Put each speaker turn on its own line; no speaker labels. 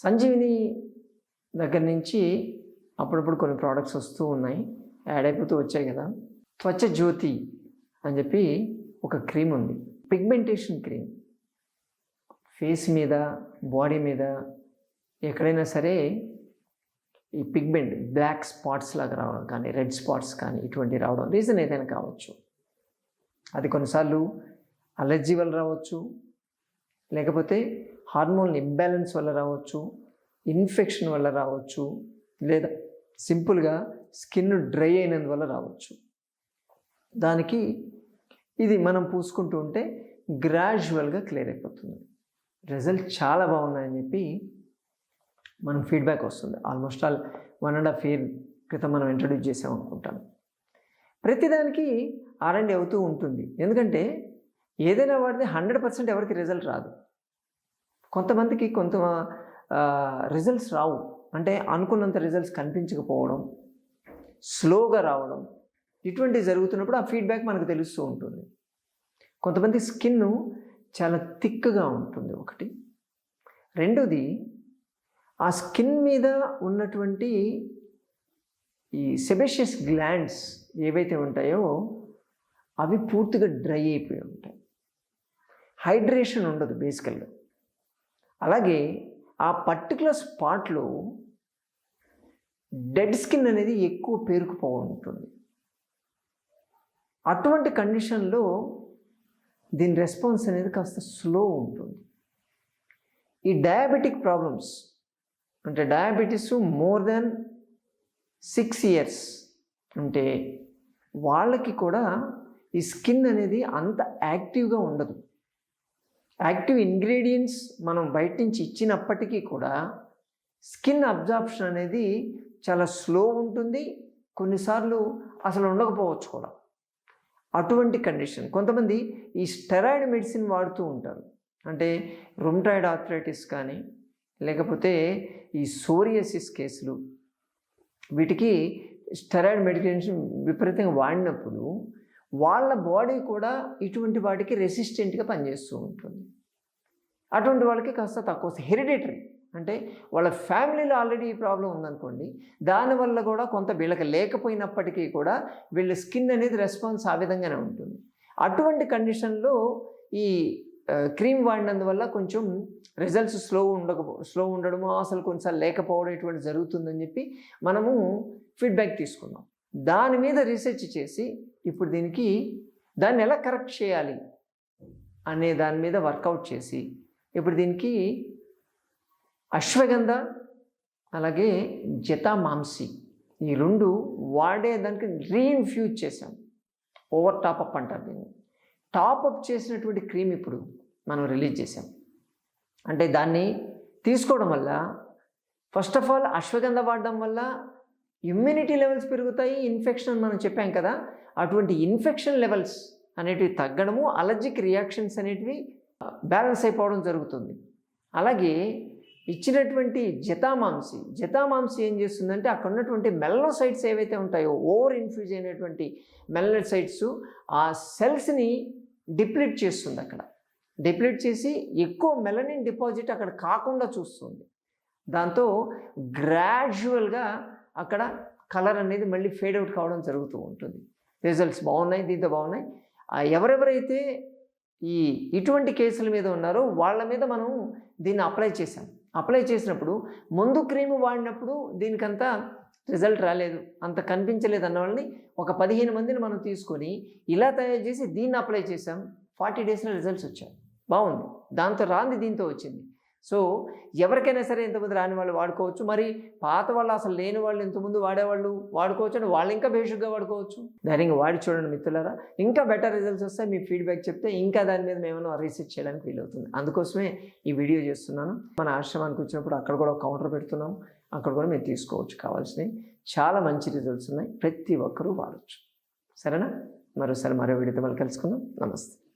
సంజీవిని దగ్గర నుంచి అప్పుడప్పుడు కొన్ని ప్రోడక్ట్స్ వస్తూ ఉన్నాయి, యాడ్ అయిపోతూ వచ్చాయి కదా. త్వచ జ్యోతి అని చెప్పి ఒక క్రీమ్ ఉంది, పిగ్మెంటేషన్ క్రీమ్. ఫేస్ మీద, బాడీ మీద ఎక్కడైనా సరే ఈ పిగ్మెంట్ బ్లాక్ స్పాట్స్ లాగా రావడం కానీ, రెడ్ స్పాట్స్ కానీ ఇటువంటి రావడం రీజన్ ఏదైనా కావచ్చు. అది కొన్నిసార్లు అలర్జీ వల్ల రావచ్చు, లేకపోతే హార్మోన్ ఇంబ్యాలెన్స్ వల్ల రావచ్చు, ఇన్ఫెక్షన్ వల్ల రావచ్చు, లేదా సింపుల్గా స్కిన్ డ్రై అయినందువల్ల రావచ్చు. దానికి ఇది మనం పూసుకుంటూ ఉంటే గ్రాడ్యువల్గా క్లియర్ అయిపోతుంది. రిజల్ట్ చాలా బాగున్నాయని చెప్పి మనం ఫీడ్బ్యాక్ వస్తుంది. ఆల్మోస్ట్ ఆల్ 1.5 year క్రితం మనం ఇంట్రడ్యూస్ చేసాం అనుకుంటాను. ప్రతిదానికి R&D అవుతూ ఉంటుంది. ఎందుకంటే ఏదైనా వాడితే 100% ఎవరికి రిజల్ట్ రాదు. కొంతమందికి కొంత రిజల్ట్స్ రావు, అంటే అనుకున్నంత రిజల్ట్స్ కనిపించకపోవడం, స్లోగా రావడం, ఇటువంటివి జరుగుతున్నప్పుడు ఆ ఫీడ్బ్యాక్ మనకు తెలుస్తూ ఉంటుంది. కొంతమంది స్కిన్ చాలా థిక్గా ఉంటుంది ఒకటి. రెండోది, ఆ స్కిన్ మీద ఉన్నటువంటి ఈ సెబేషియస్ గ్లాండ్స్ ఏవైతే ఉంటాయో అవి పూర్తిగా డ్రై అయిపోయి ఉంటాయి, హైడ్రేషన్ ఉండదు బేసికల్గా. అలాగే ఆ పర్టికులర్ స్పాట్లో డెడ్ స్కిన్ అనేది ఎక్కువ పేరుకుపోయి ఉంటుంది. అటువంటి కండిషన్లో దీని రెస్పాన్స్ అనేది కాస్త స్లో ఉంటుంది. ఈ డయాబెటిక్ ప్రాబ్లమ్స్, అంటే డయాబెటీస్ మోర్ దెన్ 6 years ఉంటే వాళ్ళకి కూడా ఈ స్కిన్ అనేది అంత యాక్టివ్గా ఉండదు. యాక్టివ్ ఇంగ్రీడియంట్స్ మనం బయట నుంచి ఇచ్చినప్పటికీ కూడా స్కిన్ అబ్జార్ప్షన్ అనేది చాలా స్లో ఉంటుంది, కొన్నిసార్లు అసలు ఉండకపోవచ్చు కూడా. అటువంటి కండిషన్. కొంతమంది ఈ స్టెరాయిడ్ మెడిసిన్ వాడుతూ ఉంటారు, అంటే రుమటాయిడ్ ఆర్థరైటిస్ కానీ, లేకపోతే ఈ సోరియాసిస్ కేసులు, వీటికి స్టెరాయిడ్ మెడికేషన్ విపరీతంగా వాడినప్పుడు వాళ్ళ బాడీ కూడా ఇటువంటి వాటికి రెసిస్టెంట్గా పనిచేస్తూ ఉంటుంది. అటువంటి వాళ్ళకి కాస్త తక్కువ హెరిడిటరీ, అంటే వాళ్ళ ఫ్యామిలీలో ఆల్రెడీ ఈ ప్రాబ్లం ఉందనుకోండి, దానివల్ల కూడా కొంత వీళ్ళకి లేకపోయినప్పటికీ కూడా వీళ్ళ స్కిన్ అనేది రెస్పాన్స్ ఆ విధంగానే ఉంటుంది. అటువంటి కండిషన్లో ఈ క్రీమ్ వాడినందువల్ల కొంచెం రిజల్ట్స్ స్లో ఉండడము, అసలు కొన్నిసార్లు లేకపోవడం ఇటువంటి జరుగుతుందని చెప్పి మనము ఫీడ్బ్యాక్ తీసుకున్నాం. దాని మీద రీసెర్చ్ చేసి ఇప్పుడు దాన్ని ఎలా కరెక్ట్ చేయాలి అనే దాని మీద వర్కౌట్ చేసి ఇప్పుడు దీనికి అశ్వగంధ అలాగే జటామాంసి ఈ 2 వాడేదానికి రీఇన్ఫ్యూజ్ చేసాం. ఓవర్ టాపప్ అంటారు దీన్ని. టాపప్ చేసినటువంటి క్రీమ్ ఇప్పుడు మనం రిలీజ్ చేసాం. అంటే దాన్ని తీసుకోవడం వల్ల ఫస్ట్ ఆఫ్ ఆల్ అశ్వగంధ వాడడం వల్ల ఇమ్యూనిటీ లెవెల్స్ పెరుగుతాయి. ఇన్ఫెక్షన్ మనం చెప్పాం కదా, అటువంటి ఇన్ఫెక్షన్ లెవెల్స్ అనేటివి తగ్గడము, అలర్జిక్ రియాక్షన్స్ అనేటివి బ్యాలెన్స్ అయిపోవడం జరుగుతుంది. అలాగే ఇచ్చినటువంటి జటామాంసి ఏం చేస్తుందంటే అక్కడ ఉన్నటువంటి మెలనోసైట్స్ ఏవైతే ఉంటాయో, ఓవర్ ఇన్ఫ్యూజ్ అయినటువంటి మెలనోసైట్స్ ఆ సెల్స్ని డిప్లీట్ చేస్తుంది. అక్కడ డిప్లీట్ చేసి ఎక్కువ మెలనిన్ డిపాజిట్ అక్కడ కాకుండా చూస్తుంది. దాంతో గ్రాడ్యువల్గా అక్కడ కలర్ అనేది మళ్ళీ ఫేడ్ అవుట్ కావడం జరుగుతూ ఉంటుంది. రిజల్ట్స్ బాగున్నాయి, దీంతో బాగున్నాయి. ఎవరెవరైతే ఇటువంటి కేసుల మీద ఉన్నారో వాళ్ళ మీద మనం దీన్ని అప్లై చేసినప్పుడు ముందు క్రీమ్ వాడినప్పుడు దీనికంతా రిజల్ట్ రాలేదు, అంత కనిపించలేదు అన్న వాళ్ళని ఒక 15 మందిని మనం తీసుకొని ఇలా తయారు చేసి దీన్ని అప్లై చేసాం. 40 daysలో రిజల్ట్స్ వచ్చాయి, బాగుంది. దాంతో రాంది దీంతో వచ్చింది. సో ఎవరికైనా సరే ఇంతకుముందు రాని వాళ్ళు వాడుకోవచ్చు, మరి పాత వాళ్ళు అసలు లేని వాళ్ళు ఇంతకుముందు వాడేవాళ్ళు వాడుకోవచ్చు, అంటే వాళ్ళు ఇంకా బేసిక్గా వాడుకోవచ్చు. ధైర్యంగా వాడి చూడండి మిత్రులారా, ఇంకా బెటర్ రిజల్ట్స్ వస్తాయి. మీ ఫీడ్బ్యాక్ చెప్తే ఇంకా దాని మీద మేమైనా రీసెర్చ్ చేయడానికి వీలవుతుంది. అందుకోసమే ఈ వీడియో చేస్తున్నాను. మన ఆశ్రమానికి వచ్చినప్పుడు అక్కడ కూడా ఒక కౌంటర్ పెడుతున్నాం, అక్కడ కూడా మీరు తీసుకోవచ్చు కావాల్సినవి. చాలా మంచి రిజల్ట్స్ ఉన్నాయి, ప్రతి ఒక్కరూ వాడచ్చు. సరేనా? మరోసారి మరో వీడియోతో మళ్ళీ కలుసుకుందాం. నమస్తే.